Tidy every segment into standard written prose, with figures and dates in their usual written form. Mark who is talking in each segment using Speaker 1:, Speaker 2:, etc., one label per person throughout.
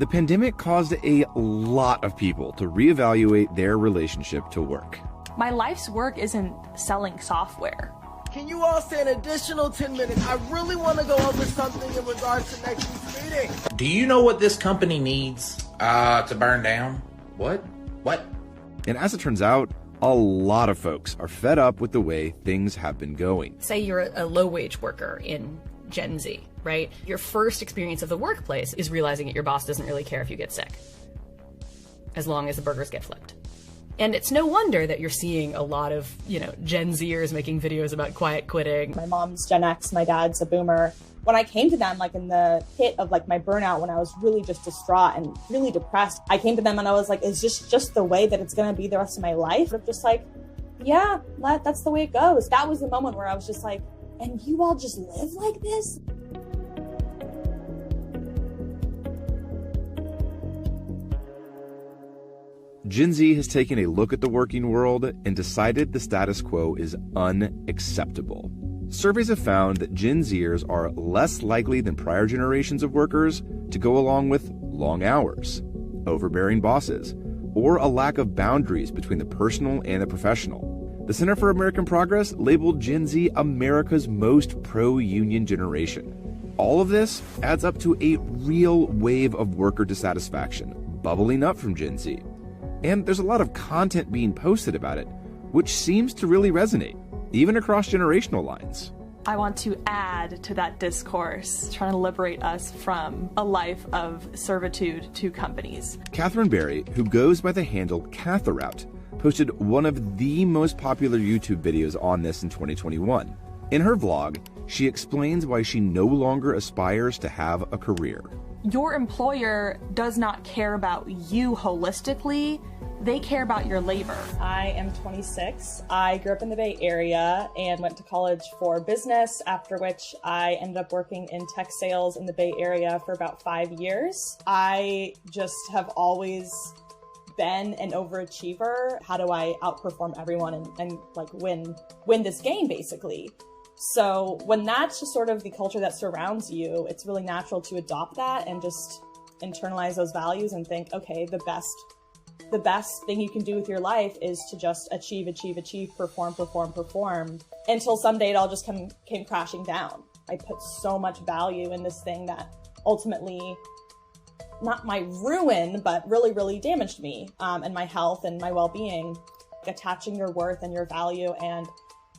Speaker 1: The pandemic caused a lot of people to reevaluate their relationship to work.
Speaker 2: My life's work isn't selling software.
Speaker 3: Can you all stay an additional 10 minutes? I really want to go over something in regards to next week's meeting.
Speaker 4: Do you know what this company needs to burn down? What?
Speaker 1: And as it turns out, a lot of folks are fed up with the way things have been going.
Speaker 5: Say you're a low-wage worker in Gen Z, right? Your first experience of the workplace is realizing that your boss doesn't really care if you get sick, as long as the burgers get flipped. And it's no wonder that you're seeing a lot of, Gen Zers making videos about quiet quitting.
Speaker 6: My mom's Gen X, my dad's a boomer. When I came to them, in the pit of my burnout, when I was really just distraught and really depressed, I came to them and I was like, is this just the way that it's going to be the rest of my life? I'm just yeah, that's the way it goes. That was the moment where I was just like, and you all just live like this?
Speaker 1: Gen Z has taken a look at the working world and decided the status quo is unacceptable. Surveys have found that Gen Zers are less likely than prior generations of workers to go along with long hours, overbearing bosses, or a lack of boundaries between the personal and the professional. The Center for American Progress labeled Gen Z America's most pro-union generation. All of this adds up to a real wave of worker dissatisfaction bubbling up from Gen Z. And there's a lot of content being posted about it, which seems to really resonate, even across generational lines.
Speaker 2: I want to add to that discourse, trying to liberate us from a life of servitude to companies.
Speaker 1: Catherine Berry, who goes by the handle Catharout, posted one of the most popular YouTube videos on this in 2021. In her vlog, she explains why she no longer aspires to have a career.
Speaker 2: Your employer does not care about you holistically. They care about your labor.
Speaker 6: I am 26. I grew up in the Bay Area and went to college for business, after which I ended up working in tech sales in the Bay Area for about 5 years. I just have always been an overachiever. How do I outperform everyone and win this game, basically? So when that's just sort of the culture that surrounds you, it's really natural to adopt that and just internalize those values and think, okay, the best thing you can do with your life is to just achieve, perform, until someday it all just came crashing down. I put so much value in this thing that ultimately, not my ruin, but really, really damaged me and my health and my well-being. Attaching your worth and your value and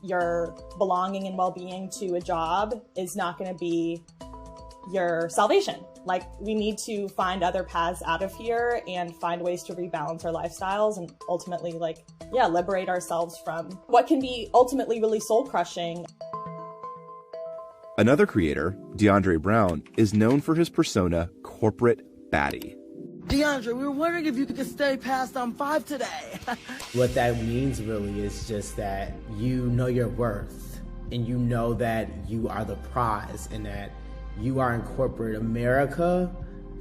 Speaker 6: your belonging and well-being to a job is not going to be your salvation. We need to find other paths out of here and find ways to rebalance our lifestyles and ultimately liberate ourselves from what can be ultimately really soul-crushing.
Speaker 1: Another creator, DeAndre Brown, is known for his persona corporate baddie.
Speaker 3: DeAndre, we were wondering if you could just stay past 5 today.
Speaker 7: What that means really is just that you know your worth and you know that you are the prize and that you are in corporate America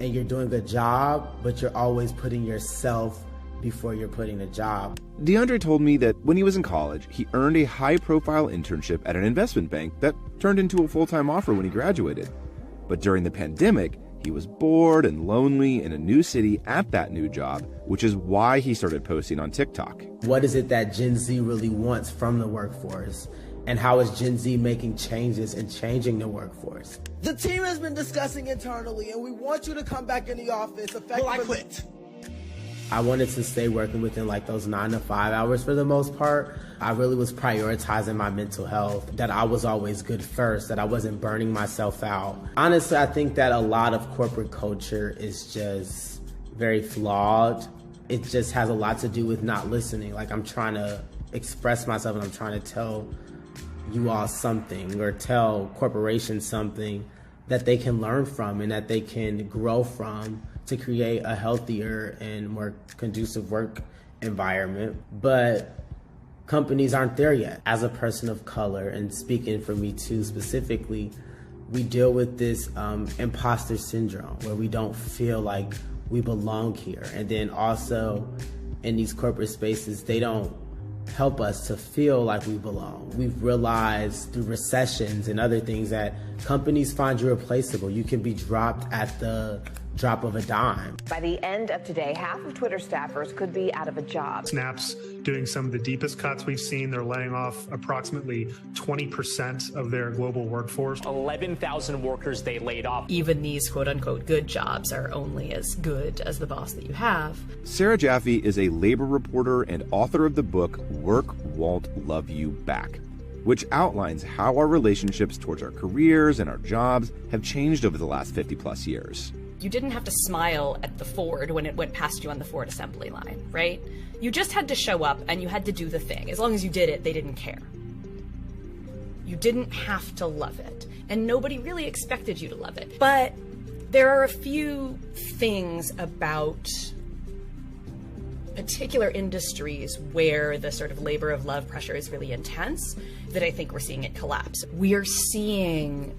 Speaker 7: and you're doing a job, but you're always putting yourself before you're putting a job.
Speaker 1: DeAndre told me that when he was in college, he earned a high-profile internship at an investment bank that turned into a full-time offer when he graduated. But during the pandemic, he was bored and lonely in a new city at that new job, which is why he started posting on TikTok.
Speaker 7: What is it that Gen Z really wants from the workforce? And how is Gen Z making changes and changing the workforce?
Speaker 3: The team has been discussing internally, and we want you to come back in the office effectively. Well, I quit.
Speaker 7: I wanted to stay working within those 9 to 5 hours for the most part. I really was prioritizing my mental health, that I was always good first, that I wasn't burning myself out. Honestly, I think that a lot of corporate culture is just very flawed. It just has a lot to do with not listening. I'm trying to express myself and I'm trying to tell you all something or tell corporations something that they can learn from and that they can grow from to create a healthier and more conducive work environment. But companies aren't there yet. As a person of color, and speaking for me too specifically, we deal with this imposter syndrome where we don't feel like we belong here. And then also in these corporate spaces, they don't help us to feel like we belong. We've realized through recessions and other things that companies find you replaceable. You can be dropped at the drop of a dime.
Speaker 8: By the end of today, half of Twitter staffers could be out of a job.
Speaker 9: Snap's doing some of the deepest cuts we've seen. They're laying off approximately 20% of their global workforce.
Speaker 10: 11,000 workers they laid off.
Speaker 5: Even these quote-unquote good jobs are only as good as the boss that you have.
Speaker 1: Sarah Jaffe is a labor reporter and author of the book Work Won't Love You Back, which outlines how our relationships towards our careers and our jobs have changed over the last 50-plus years.
Speaker 5: You didn't have to smile at the Ford when it went past you on the Ford assembly line, right? You just had to show up and you had to do the thing. As long as you did it, they didn't care. You didn't have to love it, and nobody really expected you to love it. But there are a few things about particular industries where the sort of labor of love pressure is really intense that I think we're seeing it collapse. We are seeing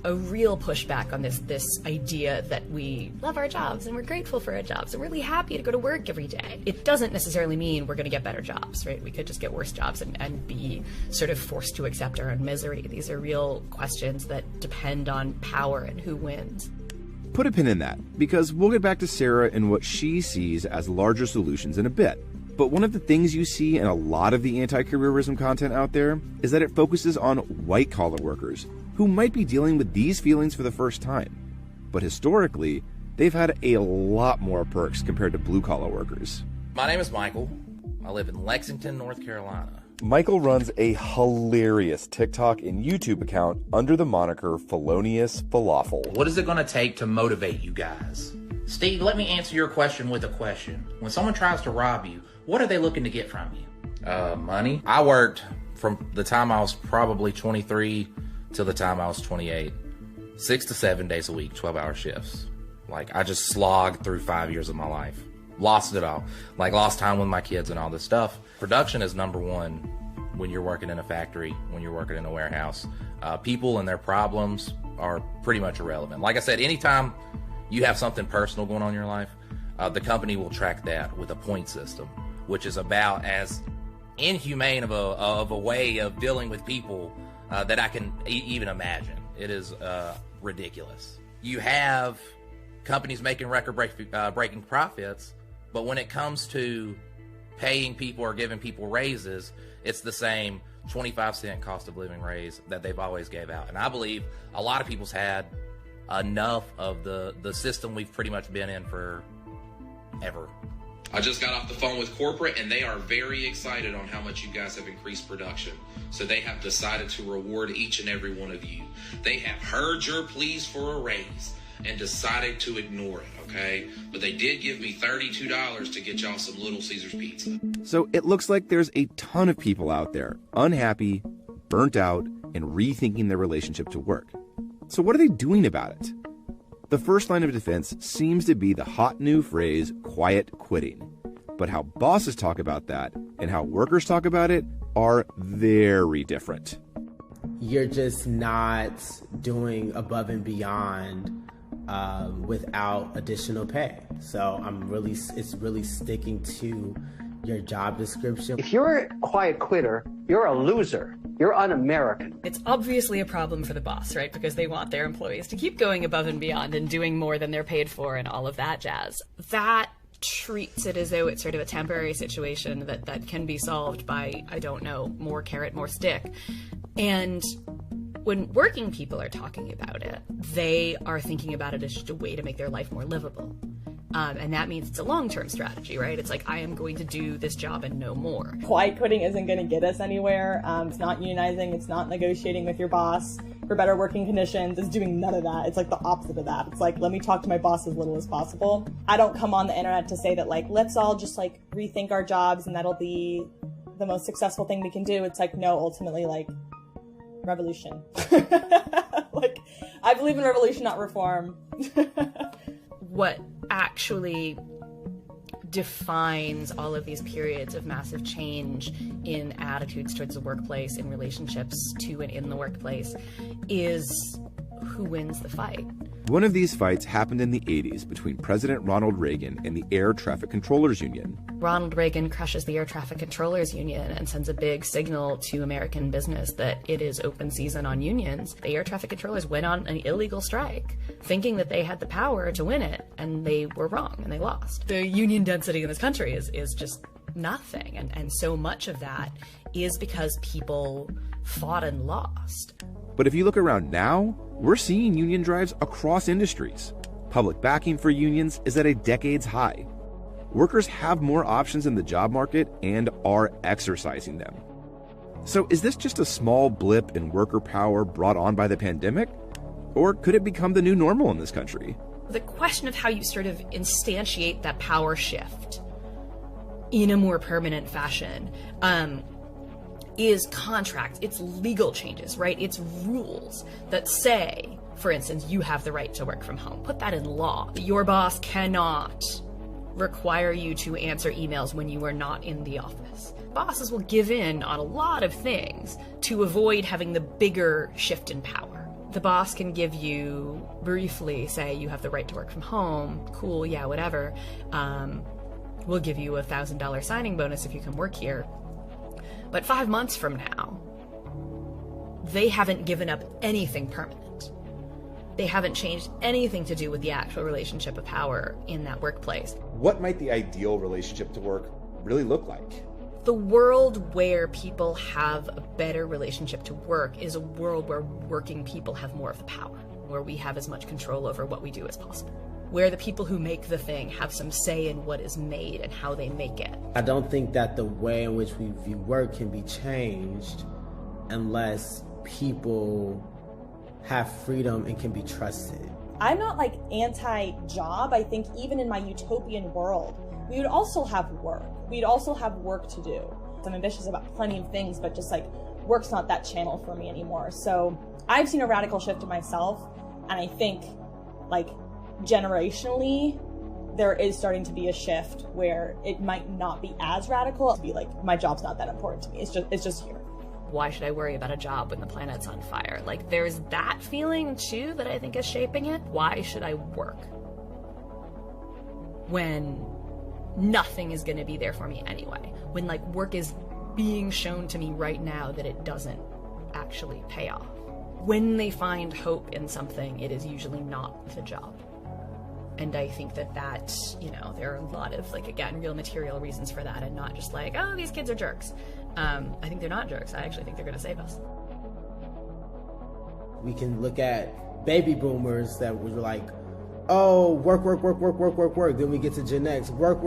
Speaker 5: a real pushback on this idea that we love our jobs and we're grateful for our jobs and we're really happy to go to work every day. It doesn't necessarily mean we're going to get better jobs, right? We could just get worse jobs and be sort of forced to accept our own misery. These are real questions that depend on power and who wins.
Speaker 1: Put a pin in that, because we'll get back to Sarah and what she sees as larger solutions in a bit. But one of the things you see in a lot of the anti-careerism content out there is that it focuses on white-collar workers who might be dealing with these feelings for the first time. But historically, they've had a lot more perks compared to blue-collar workers.
Speaker 4: My name is Michael. I live in Lexington, North Carolina.
Speaker 1: Michael runs a hilarious TikTok and YouTube account under the moniker Felonious Falafel.
Speaker 4: What is it going to take to motivate you guys? Steve, let me answer your question with a question. When someone tries to rob you, what are they looking to get from you? Money. I worked from the time I was probably 23 till the time I was 28, 6 to 7 days a week, 12-hour shifts. Like, I just slogged through 5 years of my life. Lost it all. Like, lost time with my kids and all this stuff. Production is number one when you're working in a factory, when you're working in a warehouse. People and their problems are pretty much irrelevant. Like I said, anytime you have something personal going on in your life, the company will track that with a point system, which is about as inhumane of a way of dealing with people that I can even imagine. It is ridiculous. You have companies making record-breaking profits, but when it comes to paying people or giving people raises, it's the same 25-cent cost of living raise that they've always gave out. And I believe a lot of people's had enough of the system we've pretty much been in for ever.
Speaker 11: I just got off the phone with corporate, and they are very excited on how much you guys have increased production. So they have decided to reward each and every one of you. They have heard your pleas for a raise and decided to ignore it, okay? But they did give me $32 to get y'all some Little Caesars pizza.
Speaker 1: So it looks like there's a ton of people out there unhappy, burnt out, and rethinking their relationship to work. So what are they doing about it? The first line of defense seems to be the hot new phrase, quiet quitting. But how bosses talk about that and how workers talk about it are very different.
Speaker 7: You're just not doing above and beyond without additional pay. So it's really sticking to your job description.
Speaker 12: If you're a quiet quitter, you're a loser. You're un-American.
Speaker 5: It's obviously a problem for the boss, right? Because they want their employees to keep going above and beyond and doing more than they're paid for and all of that jazz. That treats it as though it's sort of a temporary situation that can be solved by, I don't know, more carrot, more stick. And when working people are talking about it, they are thinking about it as just a way to make their life more livable. And that means it's a long-term strategy, right? It's like, I am going to do this job and no more.
Speaker 6: Quiet quitting isn't going to get us anywhere. It's not unionizing. It's not negotiating with your boss for better working conditions. It's doing none of that. It's like the opposite of that. It's like, let me talk to my boss as little as possible. I don't come on the internet to say that, like, let's all just, like, rethink our jobs and that'll be the most successful thing we can do. It's like, no, ultimately, like, revolution. Like, I believe in revolution, not reform.
Speaker 5: What actually defines all of these periods of massive change in attitudes towards the workplace, in relationships to and in the workplace, is who wins the fight.
Speaker 1: One of these fights happened in the 80s between President Ronald Reagan and the Air Traffic Controllers Union.
Speaker 5: Ronald Reagan crushes the Air Traffic Controllers Union and sends a big signal to American business that it is open season on unions. The air traffic controllers went on an illegal strike thinking that they had the power to win it, and they were wrong and they lost. The union density in this country is just nothing, and so much of that is because people fought and lost.
Speaker 1: But if you look around now, we're seeing union drives across industries. Public backing for unions is at a decade's high. Workers have more options in the job market and are exercising them. So is this just a small blip in worker power brought on by the pandemic? Or could it become the new normal in this country?
Speaker 5: The question of how you sort of instantiate that power shift in a more permanent fashion is contract, it's legal changes, right? It's rules that say, for instance, you have the right to work from home. Put that in law. Your boss cannot require you to answer emails when you are not in the office. Bosses will give in on a lot of things to avoid having the bigger shift in power. The boss can give you, briefly say, you have the right to work from home. Cool, yeah, whatever. We'll give you a $1,000 signing bonus if you come work here. But 5 months from now, they haven't given up anything permanent. They haven't changed anything to do with the actual relationship of power in that workplace.
Speaker 1: What might the ideal relationship to work really look like?
Speaker 5: The world where people have a better relationship to work is a world where working people have more of the power, where we have as much control over what we do as possible, where the people who make the thing have some say in what is made and how they make it.
Speaker 7: I don't think that the way in which we view work can be changed unless people have freedom and can be trusted.
Speaker 6: I'm not like anti-job. I think even in my utopian world, we would also have work. We'd also have work to do. I'm ambitious about plenty of things, but just like work's not that channel for me anymore. So I've seen a radical shift in myself, and I think like generationally, there is starting to be a shift where it might not be as radical. It'll be like, my job's not that important to me. It's just here.
Speaker 5: Why should I worry about a job when the planet's on fire? Like, there's that feeling too that I think is shaping it. Why should I work when nothing is going to be there for me anyway? When like work is being shown to me right now that it doesn't actually pay off. When they find hope in something, it is usually not with a job. And I think that there are a lot of, like, again, real material reasons for that, and not just like, oh, these kids are jerks. I think they're not jerks. I actually think they're going to save us.
Speaker 7: We can look at baby boomers that were like, oh, work. Then we get to Gen X, work,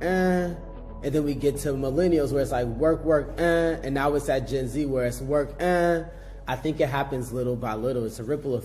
Speaker 7: and then we get to millennials where it's like work, and now it's at Gen Z where it's work, I think it happens little by little. It's a ripple effect.